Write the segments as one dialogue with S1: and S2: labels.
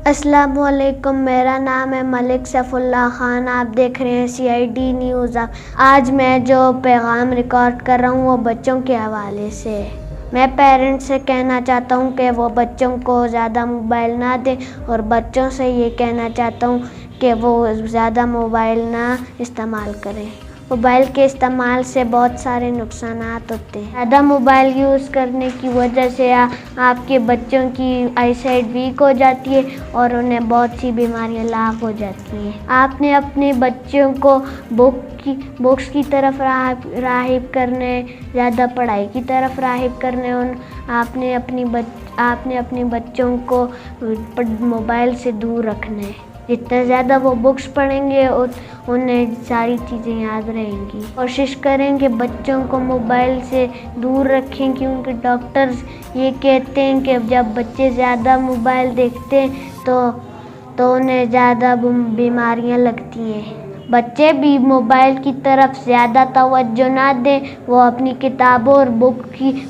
S1: السلام علیکم، میرا نام ہے ملک سیف اللہ خان۔ آپ دیکھ رہے ہیں CID نیوز۔ آج میں جو پیغام ریکارڈ کر رہا ہوں وہ بچوں کے حوالے سے میں پیرنٹس سے کہنا چاہتا ہوں کہ وہ بچوں کو زیادہ موبائل نہ دیں، اور بچوں سے یہ کہنا چاہتا ہوں کہ وہ زیادہ موبائل نہ استعمال کریں۔ موبائل کے استعمال سے بہت سارے نقصانات ہوتے ہیں۔ زیادہ موبائل یوز کرنے کی وجہ سے آپ کے بچوں کی آئی سائٹ ویک ہو جاتی ہے اور انہیں بہت سی بیماریاں لاحق ہو جاتی ہیں۔ آپ نے اپنے بچوں کو بکس کی طرف راغب کرنے، زیادہ پڑھائی کی طرف راغب کرنے، آپ نے اپنے بچوں کو موبائل سے دور رکھنا ہے۔ جتنا زیادہ وہ بکس پڑھیں گے انہیں ساری چیزیں یاد رہیں گی۔ کوشش کریں کہ بچوں کو موبائل سے دور رکھیں، کیونکہ ڈاکٹرز یہ کہتے ہیں کہ جب بچے زیادہ موبائل دیکھتے ہیں تو انہیں زیادہ بیماریاں لگتی ہیں۔ بچے بھی موبائل کی طرف زیادہ توجہ نہ دیں، وہ اپنی کتابوں اور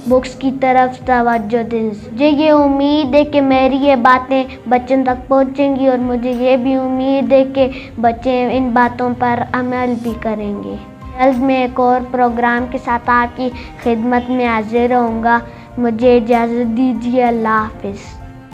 S1: بکس کی طرف توجہ دیں۔ مجھے یہ امید ہے کہ میری یہ باتیں بچوں تک پہنچیں گی، اور مجھے یہ بھی امید ہے کہ بچے ان باتوں پر عمل بھی کریں گے۔ جلد میں ایک اور پروگرام کے ساتھ آپ کی خدمت میں حاضر ہوں گا۔ مجھے اجازت دیجیے۔ اللہ حافظ۔